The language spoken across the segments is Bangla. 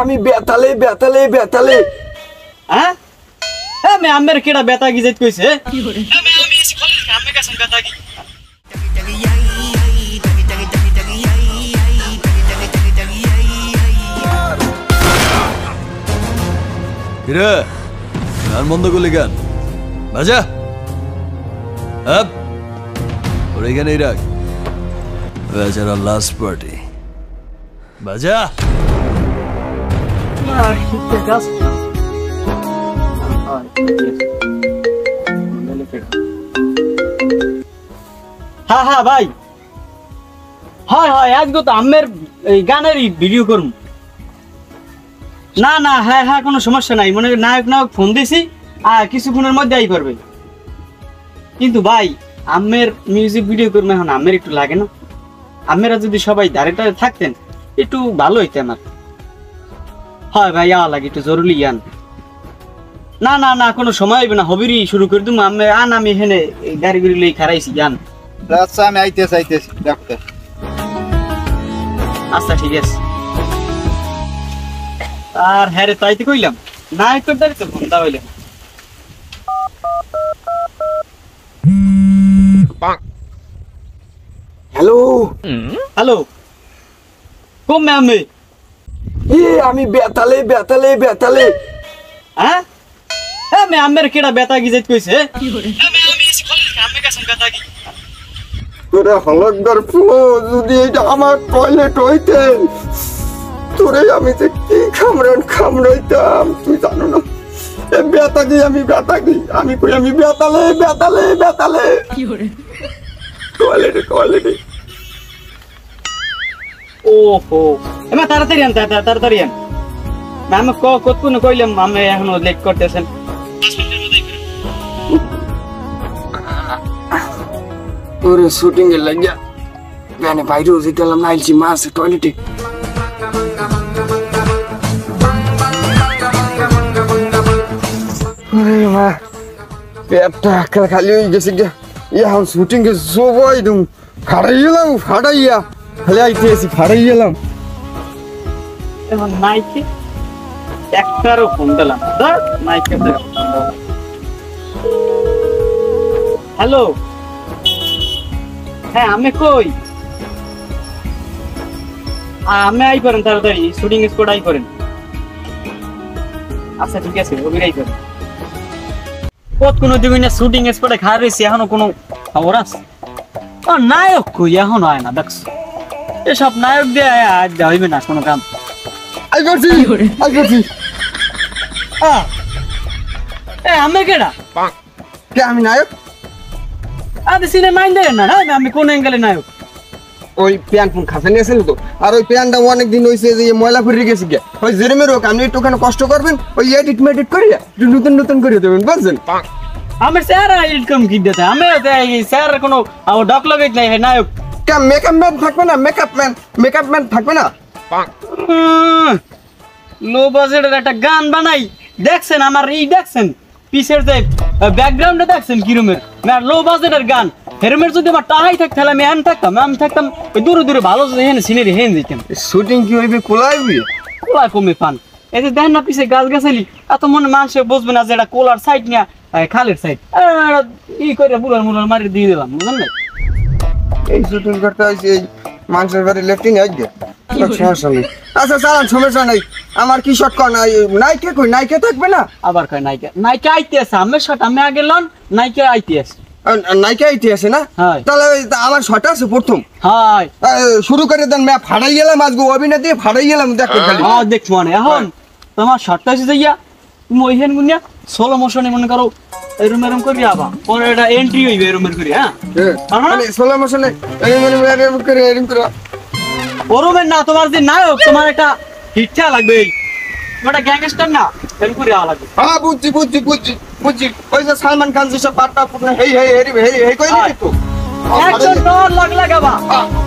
আমি বেতালে বেতালে বেতালে হ্যাঁ আমি আমের কেডা বেতা কি যাইত কইছে আমি এসে কলেজ আমি কাছে বেতা কি কিরে গান বন্ধ করলি গান বাজা আপ ওর এখানেই রাখ বেচারা লাস্ট পার্টি বাজা হ্যাঁ হ্যাঁ ভাই হয় হয় আজকে তো আমের এই গানেরই ভিডিও করুন না না হ্যাঁ হ্যাঁ কোনো সমস্যা নাই মনে নায়ক নায়ক ফোন দিছি কিছুক্ষণের মধ্যে আই করবে কিন্তু ভাই আমের মিউজিক ভিডিও করবে এখন আমের একটু লাগে না আমেরা যদি সবাই দাঁড়িয়ে দাঁড়িয়ে থাকতেন একটু ভালো হইতে আমার হয় ভাই আওয়া লাগে একটু জরুরি গান না না না কোনো সময় হইবে না হবিরই শুরু করে দিম আমি এখানে গাড়ি গুড়ি লই খারাইছি গান আচ্ছা আমি আইতেছি ডাক্তার আচ্ছা ঠিক আছে আর হ্যাঁ রে তাইতে কইলাম না একটু দাঁড়িয়ে তো ফোন তাহলে হ্যালো হ্যালো কম আমি আমি বেতালে বেতালে বেতালে হ্যাঁ আমি আমের কেডা বেতা কি যাইত কইছে আমি এসে কলেজ আমি কাছে বেতা কি তোরে হলকদার ফুলো যদি এটা আমার টয়লেট হইতে তোরে আমি যে কি খামড়াইতাম তুই জানো না বেতাগি আমি বেতাগি আমি কই আমি বেতালে বেতালে বেতালে টয়লেটে ওহো এমা তাড়াতাড়ি আন তাড়াতাড়ি আন আমি কতক্ষণ কইলাম আমি এখনো লেট করতেছেন ওরে শুটিং এর লাগিয়া মানে বাইরেও যেতাম না আইছি মা আছে টয়লেটে মা পেটটা খালি হয়ে গেছে এখন শুটিং এ সবাই দম ফাড়াইলাম ফাড়াইয়া খালি আইতেছি ফাড়াইলাম এখন নাইকে একটারও ফোন দিলাম নাইকে হ্যালো হ্যাঁ আমি কই আমি আই করেন তাড়াতাড়ি শুটিং স্পট আই করেন আচ্ছা ঠিক আছে ওবিরাই করেন কত কোনো দিবি না শুটিং স্পটে খাওয়া রয়েছে এখনো কোনো খবর আছে নায়ক কই এখন হয় না দেখছ এসব নায়ক দিয়ে আজ হইবে না কোনো কাম আই করছি আমি কেডা কে আমি নায়ক আরে সিনেমা মাইন্ড দেন না আমি কোন অ্যাঙ্গেলে নায়ক ওই প্যান ফোন খাসা নিয়েছিল তো আর ওই প্যানটা অনেকদিন হয়েছে যে ময়লা ফুরিয়ে গেছে গিয়া ওই জেরেমের হোক আপনি একটু ওখানে কষ্ট করবেন ওই এডিট মেডিট করিয়া একটু নতুন করে দেবেন বুঝছেন আমার স্যার এডিট কম কি দিতে আমি স্যার কোনো ডক লাগাই নাই নায়ক কে মেকআপ ম্যান থাকবে না মেকআপ ম্যান থাকবে না লো বাজেটের একটা গান বানাই দেখছেন আমার দেখছেন পিছের যে ব্যাকগ্রাউন্ডে দেখছেন কিরমের লো বাজেটের গান হেরমের যদি আমার টাহাই থাকতে তাহলে আমি থাকতাম ওই দূরে ভালো সিনারি হেন দিতাম শুটিং কি হইবে কোলাইবি কোলা কমে পান এই যে দেখেন না পিছে গাছালি এত মনে মানুষে বুঝবে না যে এটা কোলার সাইড নিয়ে খালের সাইড করে বুলার মারি দিয়ে দিলাম বুঝলেন না এই শুটিং করতে হয়েছে এই মানুষের বাড়ি লেফটিন আইডিয়া সমস্যা নেই আচ্ছা চালান সমস্যা নাই আমার কি শট কর নাইকে থাকবে না আবার কয় নাইকে আইতে আছে আমার শট আমি আগে লন নাইকে আইতে আছে নাইকে আইতে আছে না তাহলে আমার শট আছে প্রথম হাই শুরু করে দেন ম্যাপ ফাড়াই গেলাম আজকে অভিনয় দিয়ে ফাড়াই গেলাম দেখো খালি দেখো মানে এখন তোমার শটটা আছে যাইয়া তুমি ওইখান গুনিয়া সোলো মোশনে মনে করো এরম করি আবা পরে এটা এন্ট্রি হইবে এরম করি হ্যাঁ মানে সোলো মোশনে এরম করে ওরমের না তোমার যে নায়ক তোমার একটা হিটটা লাগবে ওটা গ্যাংস্টার না এরম করে আওয়া লাগবে হ্যাঁ বুঝছি ওই যে সালমান খান যেসব পাটটা হেই কইলি তো অ্যাকশন তোর লাগাবা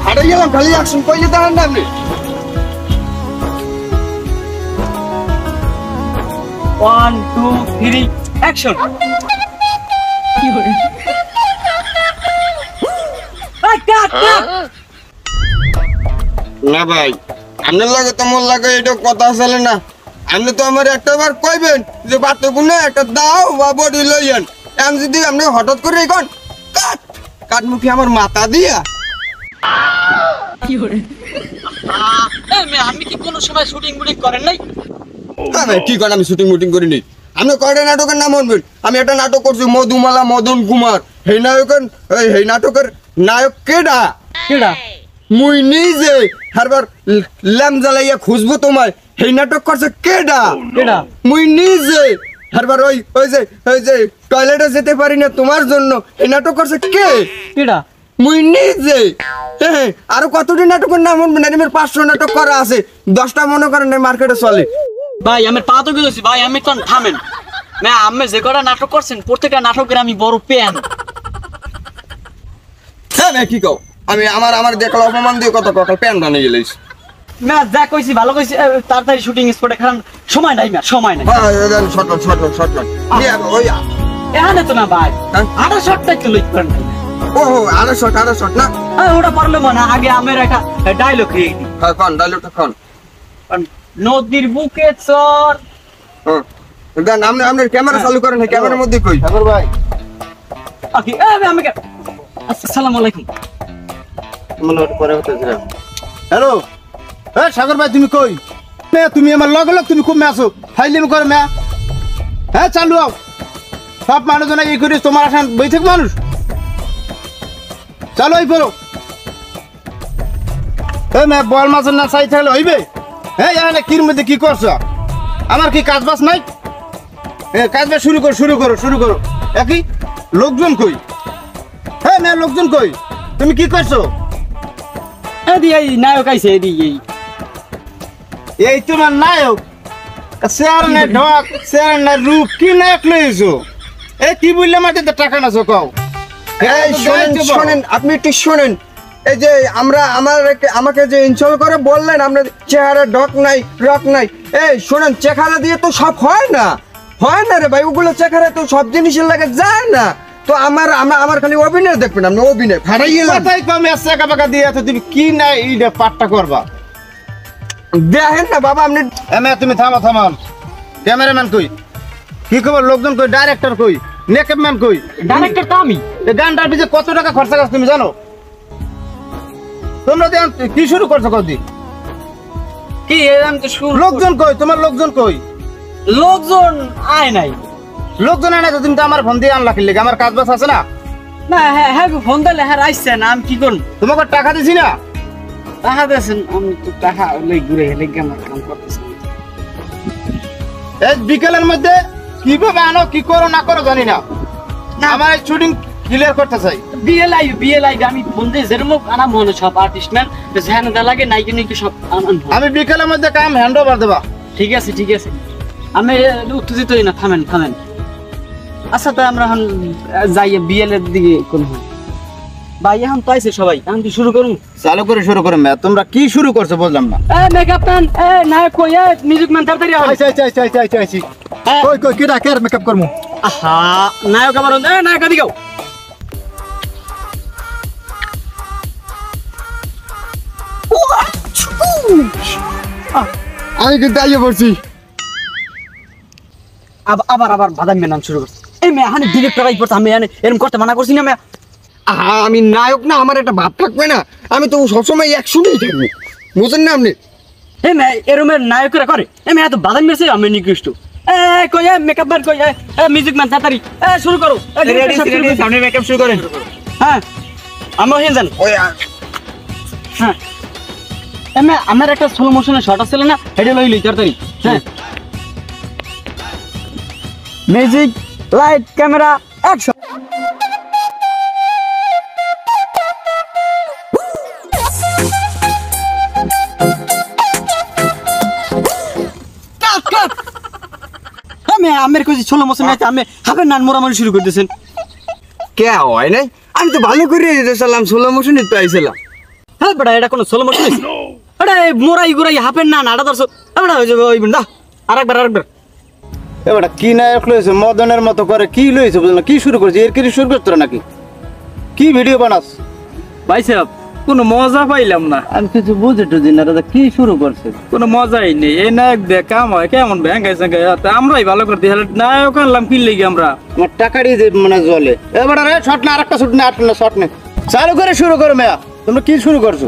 হারাই গেলাম খালি অ্যাকশন কইলে দাঁড়ান না আপনি 1 2 3 অ্যাকশন কি হরে না ভাই আপনার লাগে তো মোর লাগে এটা কথা চলে না। আপনি তো আমার একটা বার কইবেন যে বাতকুনে একটা দাও বা বডি লইয়েন, এখন যদি আপনি হঠাৎ করে এখন কাট কাট মুখে আমার মাথা দিয়া। আমি কি কোনো সময় শুটিং মুটিং করেন নাই? হ্যাঁ ভাই কি করেন, আমি শুটিং মুটিং করিনি। আপনি কয়টা নাটকের নাম বলবেন? আমি একটা নাটক করছি মধুমালা মদন কুমার, সেই নায়কের সেই নাটকের নায়ক কেডা? কেডা? মুই নিজে হারবার ল্যাম জ্বালাইয়া খুঁজবো তোমায়, সেই নাটক করছে কেডা? কেডা? মুই নিজে হারবার ওই যে টয়লেটে যেতে পারি না তোমার জন্য, এই নাটক করছে কে? কেডা? মুই নিজে। হ্যাঁ আরো কতটি নাটকের নাম বলবেন? আমার 500 নাটক করা আছে, 10টা মনে করেন মার্কেটে চলে। ভাই আমি পা তো গেছি ভাই, আমি তো থামেন না। আমি যে কটা নাটক করছেন প্রত্যেকটা নাটকের আমি বড় প্যান। হ্যাঁ ভাই কি কও? আমি আমার দেখলো অপমান দিয়ে কত কত প্যান বানিয়ে গেলিস। না যা কইছি ভালো কইছি, তাড়াতাড়ি শুটিং স্পটে কারণ সময় নাই না, সময় নাই। শর্ট ওই এখানে তো না ভাই, হ্যাঁ? আরো শর্টটাই তো লিখ করেন। ও আরো শর্ট না? ওটা পারলে মনে আগে আমার একটা ডায়লগ রেখে দিই। হ্যাঁ কোন ডায়লগটা কোন? নদীর বুকে চর। হ্যাঁ দেন আপনার ক্যামেরা চালু করেন, ক্যামেরার মধ্যে কই সাগর ভাই ওকে আমি আসসালামু আলাইকুম। পরে হতেছিলাম। হ্যালো সাগর ভাই তুমি কই? তুমি আমার লগ তুমি কমে আসো, ফাইলিম করে মে। হ্যাঁ চালু আও, সব মানুষজন এই করিস, তোমার আসান বই থাক মানুষ। চালু এই পড়ো। মে বল মাছের না চাই থাকলে হইবে? হ্যাঁ এখানে কির মধ্যে কি করছো? আমার কি কাজ বাজ নাই? কাজ বাজ শুরু করো। একই লোকজন কই? হ্যাঁ মে লোকজন কই? তুমি কি করছো? এই নায়ক আইছে এই তোমার নায়ক? শেয়ার না ঢক, শেয়ার না রূপ, কি নায়ক লইছো? কি বললে মাটিতে টাকা নাছো কও? এই শোনেন আপনি একটু শোনেন। এই যে আমাকে যে ইনস্টল করে বললেন আপনার চেহারা রক নাই। এই শোনেন, চেহারা দিয়ে তো সব হয় না রে ভাই, ওগুলো চেহারা তো সব জিনিসের লাগে যায় না। তো আমার খালি অভিনয় দেখবেন, আপনি অভিনয় ফাটাই গেলাম। কথাই কমে টাকা পাকা দিয়ে তুমি কি না এইটা পাঠটা করবা? দেখেন না বাবা আপনি। তুমি থামো। ক্যামেরাম্যান কই? কি খবর? লোকজন কই? ডাইরেক্টর কই? মেকআপ ম্যান কই? ডাইরেক্টর তো আমি। এই গানটার পিছনে কত টাকা খরচা করছ তুমি জানো? তোমরা কি শুরু করছো কদি? কি আমি তো শুরু। লোকজন কই? তোমার লোকজন কই? লোকজন আয় নাই। লোকজন আয় না তো তুমি তো আমার ফোন দিয়ে আনলা কি লেগে? আমার কাজ বাজ আছে না? না হ্যাঁ ফোন দিলে হ্যাঁ আইসছে না, আমি কি করুন? তোমাকে টাকা দিছি না? টাকা দিয়েছেন? আমি তো টাকা ঘুরে আমার কাম করতেছি। এই বিকেলের মধ্যে কিভাবে আনো, কি করো না করো জানি না, আমার শুটিং ক্লিয়ার করতে চাই। বিএলআই আমি ফোন দিয়ে যেরকম আনা মনে সব আর্টিস্ট ম্যান যেখানে দা লাগে নাইকে নাকি সব আনবো। আমি বিকেলের মধ্যে কাম হ্যান্ড ওভার দেবা। ঠিক আছে আমি উত্তেজিত হই না, থামেন। আচ্ছা তাই আমরা এখন যাই বিএল এর দিকে কোন হয় ভাই? এখন তো আইছে সবাই, এখন কি শুরু করুন? চালু করে মে। তোমরা কি শুরু করছো বললাম না। মেকআপ ম্যান নায়ক কই? মিউজিক ম্যান তাড়াতাড়ি আয়। আইছি। কই কি ডাকের মেকআপ করমু? আহা নায়ক আবার নায়ক দিকে আমি কিন্তু আইয়ে পড়ছি। আবার বাদাম নাম শুরু করছে। এই মেয়ে হানি ডিরেক্টর আই পড়ছে, আমি এরকম করতে মানা করছি না মেয়ে। আমি নায়ক না, আমার একটা ভাব থাকবে না? আমি তো সবসময় একশোই থাকবো, বুঝেন না আপনি? এই মেয়ে এরমের নায়করা করে। এই মেয়ে এত বাদাম মেরেছে আমি নিকৃষ্ট। কই মেকআপ ম্যান কই? মিউজিক ম্যান তাড়াতাড়ি শুরু করো। সামনে মেকআপ শুরু করেন। হ্যাঁ আমি ওখানে যান। হ্যাঁ আমার একটা স্লো মোশনের শট আছে না, হেডে লইলি তাড়াতাড়ি। হ্যাঁ মিউজিক লাইট ক্যামেরা অ্যাকশন। আমের কইছি স্লো মোশন আছে, আমি হাফের নান মোরামারি শুরু করে দিয়েছেন। কে হয় নাই? আমি তো ভালো করে দিতেছিলাম, স্লো মোশনই তো আইছিলাম। হ্যাঁ বেটা এটা কোনো স্লো মোশন? এটা মোরাই গুরাই হাফের নান আটা ধরছো। বেটা হয়ে যাবে ওই না। আরেকবার এবার কি নায়ক লইছে? মদনের মতো করে কি লইছে বুঝলো? কি শুরু করছে? এর কি শুরু করতে নাকি? কি ভিডিও বানাস? ভাই সাহেব কোনো মজা পাইলাম না। আমি কিছু বুঝে টুঝি না, দাদা কি শুরু করছে? কোনো মজাই নেই। এই নায়ক দেখ কাম হয় কেমন ভেঙ্গাই সেঙ্গাই, আমরাই ভালো করতে নায়ক আনলাম কি লেগে আমরা? আমার টাকারই যে মানে জলে। এবার আরে শট না, আরেকটা শট না, আরেকটা শট না, চালু করে শুরু করো মেয়া। তোমরা কি শুরু করছো?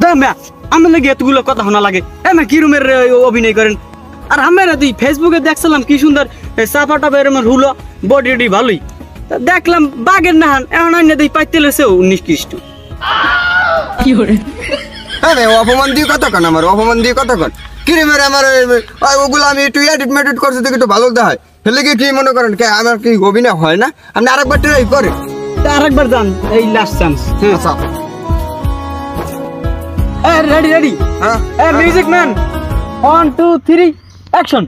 দা মেয়া আমার লাগে এতগুলো কথা শোনা লাগে। মা কি রুমের অভিনয় করেন? আর আমরা তুই ফেসবুকে দেখছিলাম কি সুন্দর চাপাটা বের আমার হুলো বডি ভালোই, দেখলাম বাঘের নাহান এখন আইনে দিই পাইতে লেছে নিষ্কৃষ্ট। হ্যাঁ অপমান দিয়ে কথা কন, আমার অপমান দিয়ে কথা কন। কিরে মেরে আমার ওগুলো আমি একটু এডিট মেডিট করছি দেখে একটু ভালো দেখায়, হেলে কি মনে করেন আমার কি অভিনয় হয় না? আপনি আরেকবার ট্রাই করে আরেকবার যান, এই লাস্ট চান্স। আচ্ছা রেডি রেডি, হ্যাঁ মিউজিক ম্যান 1 2 3 অ্যাকশন।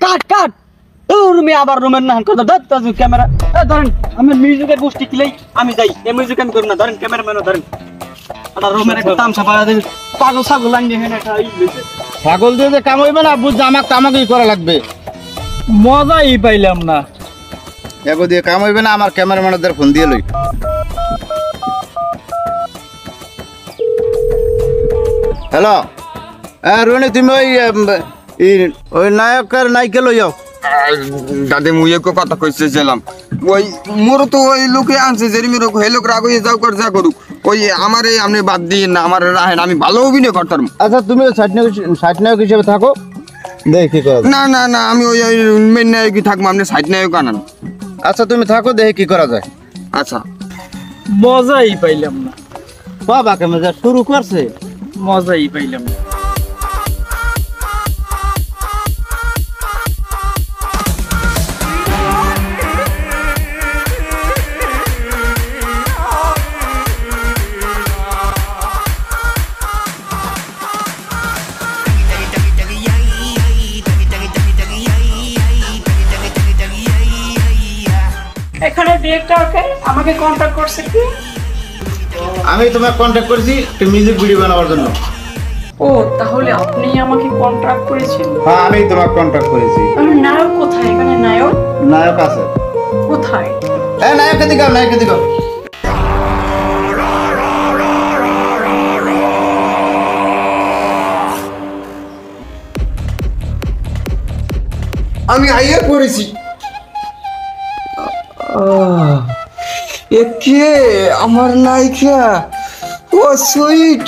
কাট কাট। রুমে আবার রুমের না কথা ধর ক্যামেরা ধরেন। আমি মিউজিকের গোষ্ঠী কিলেই আমি যাই, এই মিউজিক আমি করি না। ধরেন ক্যামেরাম্যানও ধরেন, একটা রুমের একটা তামসা পাওয়া দেবে। পাগল ছাগল আইন দেখেন একটা ছাগল দিয়ে যে কাম হইবে না, বুঝ আমাকেই করা লাগবে। মজাই পাইলাম না। এগো দিয়ে কাম হইবে না, আমার ক্যামেরাম্যানদের ফোন দিয়ে লই। হ্যালো, রনি তুমি ওই নায়ক আর নায়িকা লই যাও। দাদে মুয়ে কথা কইছিলাম, ওই মোর তো ওই লোকে আনছে যে মেরে হে লোক রাগ হয়ে যাও কর যা করুক, ওই আমার আপনি বাদ দিয়ে না, আমার রাহেন, আমি ভালো অভিনয় করতাম। আচ্ছা তুমি সাইড নায়ক হিসেবে থাকো, দেখি কি করা যায়। না না না, আমি ওই মেন নায়কই থাকবো, আপনি সাইড নায়ক আনান। আচ্ছা তুমি থাকো, দেখি কি করা যায়। আচ্ছা মজাই পাইলাম না। বাবা ক্যামেরা শুরু করছে, মজাই পাইলাম না। এখানে ডিরেক্টরকে আমাকে কন্টাক্ট করছে কি? আমি তোমাকে কন্ট্যাক্ট করেছি একটা মিউজিক ভিডিও বানাবার জন্য। ও তাহলে আপনি আমাকে কন্ট্রাক্ট করেছেন? হ্যাঁ আমি তোমাকে কন্ট্যাক্ট করেছি। তাহলে নায়ক কোথায়? এখানে নায়ক নায়ক আছে কোথায়? নায়ক এদিকে আও, নায়ক এদিকে আও। আমি আইয়া পড়েছি। একে আমার নায়িকা, ও সুইট।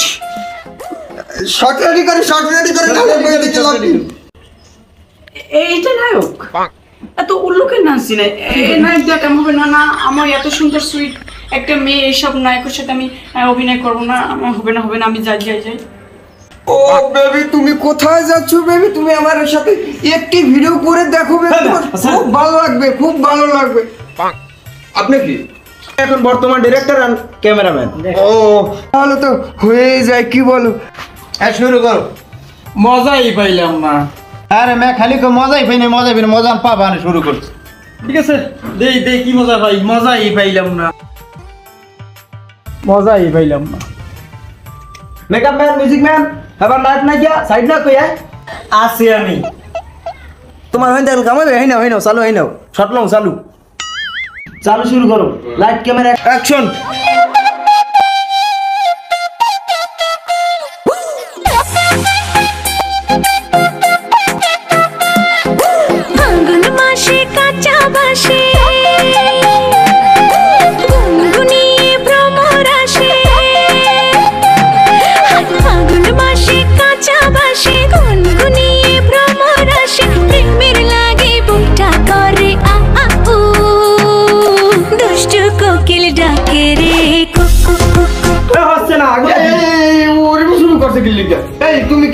শর্ট রেডি করে এইটা নায়ক? এত উল্লুকের নাচছি না, এই নায়ক দেখ কেমন হবে? না না, আমার এত সুন্দর সুইট একটা মেয়ে, এইসব নায়কের সাথে আমি অভিনয় করবো না, আমার হবে না, আমি যাই। ও বেবি তুমি কোথায় যাচ্ছ বেবি? তুমি আমার সাথে একটি ভিডিও করে দেখো বেবি, খুব ভালো লাগবে, খুব ভালো লাগবে। আপনি কি এখন বর্তমান ডিরেক্টর আর ক্যামেরাম্যান? ও তাহলে তো হয়ে যায়, কি বলো? হ্যাঁ শুরু করো। মজাই পাইলাম না। আরে মে খালি মজাই পাইনি, মজা পাবা না, শুরু করছি। ঠিক আছে, দেই কি মজা পাই। মজাই পাইলাম না। মেকআপ ম্যান, মিউজিক ম্যান, এবার নায়ক না গিয়া সাইড না কই আসি আমি। তোমার হইন দেন কামাই হই নাও চালু হই নাও, শট লং চালু শুরু করো। Light camera action. ফাগুন মাসে কাঁচা বাসে গুনগুনিয়ে ভ্রমর আসে। ফাগুন মাসে কাঁচা বাসে গুনগুনিয়ে ভ্রমর আসে। প্রেমের লাগে বুকটা করে আ আ উ, দুষ্টু কোকিল ডাকে রে কুকু কুকু। হচ্ছে না আগে ওরে শুরু করছে কি লিখা? এই তুমি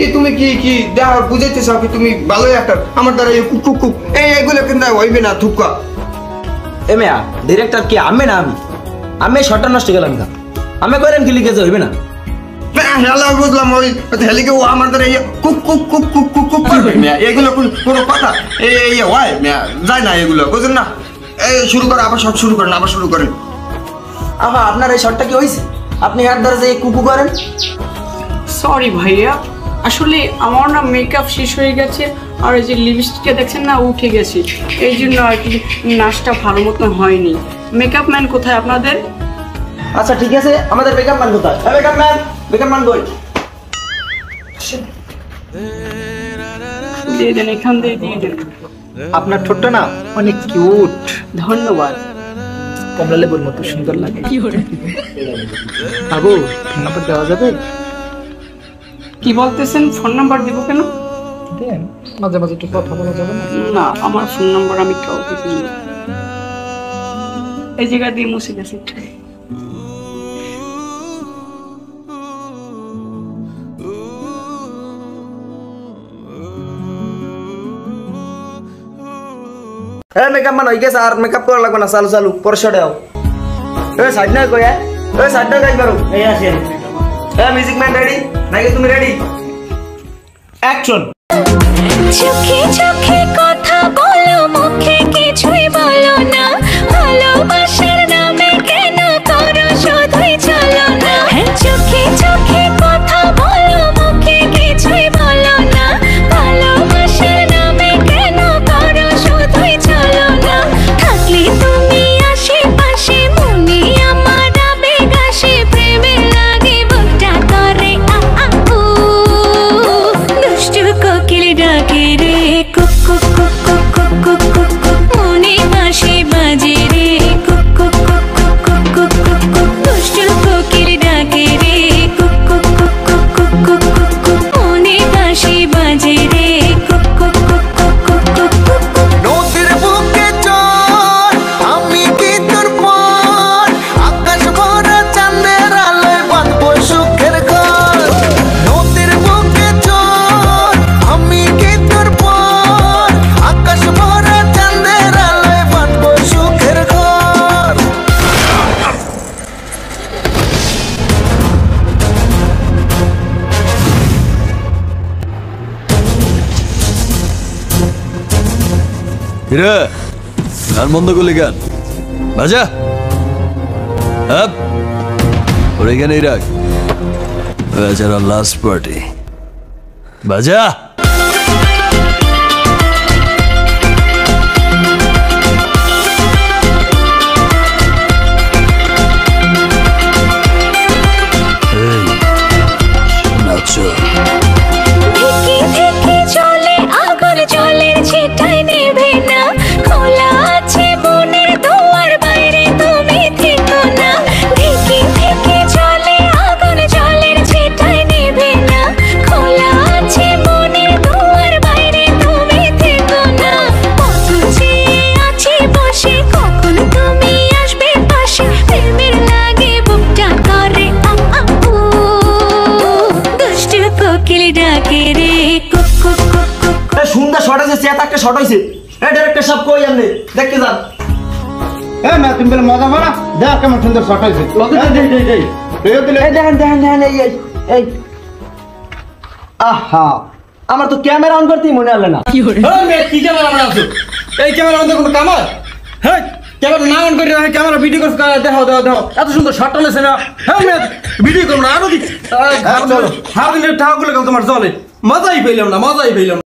কি দেখা বুঝাইতে চাও কি? তুমি ভালোই একটা আমার দ্বারা কুক কুক কুক এইগুলো কিন্তু হইবে না, থুকা। এমেয়া ডিরেক্টর কি আমি না? আমি শটটা নষ্ট গেলাম না, আমি কইরেন কি লিখেছে হইবে না? হেলা বুঝলাম, ওই হেলিকে ও আমার দ্বারা cook cook cook cook cook cook করবে মেয়া, এগুলো কোনো কথা? এই হয় মেয়া, যায় না এগুলো, বুঝলেন না? এই শুরু করে আবার শট শুরু করেন। আপনার এই শটটা কি হইছে? আপনি এর দ্বারা যে কুকু করেন? সরি ভাইয়া, আসলে আমার না মেকআপ শেষ হয়ে গেছে, আর এই যে লিপস্টিকটা দেখছেন না উঠে গেছে, এই জন্য আর কি নাচটা ভালো মতন হয়নি। মেকআপ ম্যান কোথায় আপনাদের? আচ্ছা ঠিক আছে, আমাদের মেকআপ ম্যান কোথায়? মেকআপ ম্যান কই? দিয়ে দেন, এখান দিয়ে দিয়ে দেন। আপনার ঠোঁটটা না অনেক কিউট, ধন্যবাদ। কমলা লেবুর মতো সুন্দর লাগে। আবু নাম্বার দেওয়া যাবে? কি বলতেছেন? ফোন নাম্বার দিব কেন? দেন, মাঝে মাঝে একটু কথা বলা যাবে না? না, আমার ফোন নাম্বার আমি কাউকে দিই না। এই জায়গা দিয়ে মুছে গেছে। মেকআপ ম্যান হয়ে গেছে, আর মেকআপ করা লাগবে না, চালু চালু পরে সরে আও। সাইড না কই সাইড না যাই পারো। এই আসেন। মিউজিক ম্যান রেডি নাকি তুমি রেডি? অ্যাকশন। চোখে চোখে কথা বলো, মুখে কিছুই বলো না, ভালোবাসার নামে কেন করো শুধুই চলো না। চোখে চোখে কথা বলো, মুখে কিছুই বলো না, ভালোবাসার নামে কেন করো শুধুই চলো না। থাকলে তুমি আশেপাশে, মনে আমার আবেগ আসে, প্রেমের লাগে বুকটা করে আ আ উ। দুষ্টু কোকিল ডাকে রে, cook cook cook cook cook cook cook cook, মনে বাঁশি বাজে রে, cook cook cook cook cook cook cook cook. দুষ্টু কোকিল ডাকে রে, cook cook cook cook cook cook cook cook, মনে বাঁশি বাজে রে, cook cook cook cook cook cook cook cook. নদীর বুকে চল, আমি কি তোর পর, আকাশ ভরা চাঁদের আলোয় বাঁধবো সুখের ঘর। নদীর বুকে চল, আমি কি তোর পর, আকাশ ভরা চাঁদের আলোয় বাঁধবো সুখের ঘর। কিরে গান বন্ধ করলি গান বাজা। হ্যাঁ ওর এখানেই রাখ, বেচারা লাস্ট পার্টি বাজা। এই, নাচো। ধিকি ধিকি চলে আগুন, জলের ছিটায় নেভে না, খোলা আছে মনের দুয়ার, বাইরে তুমি থেকো না। ধিকি ধিকি চলে আগুন, জলের ছিটায় নেভে না, খোলা আছে মনের দুয়ার, বাইরে তুমি থেকো না। কত চেয়ে আছি বসে, কখন তুমি আসবে পাশে, প্রেমের লাগে বুকটা করে আ আ উ। দুষ্টু কোকিল ডাকে রে, কুক কুক কুক কুক। সুন্দর শট হয়েছে, চেয়ার একটা শট হয়েছে। ডাইরেক্টর সব কই আপনি দেখতে যান। না তুমি বলে মজা করো, দেখ কেমন সুন্দর শট হয়েছে। দেখেন দেখেন দেখেন, এই এই এই আহা, আমার তো ক্যামেরা অন করতেই মনে হলো না। কি ক্যামেরা অন আছো? এই ক্যামেরা অন কোনো কাম হয়? হ্যাঁ ক্যামেরা না অন করে ক্যামেরা ভিডিও করছ, দেখাও দেখাও দেখাও, এত সুন্দর শট টানছে না। হ্যাঁ ভিডিও করব না, আরো দি হার দিলে ঠাকুর তোমার জলে মজাই পেলাম না, মজাই পেলাম না।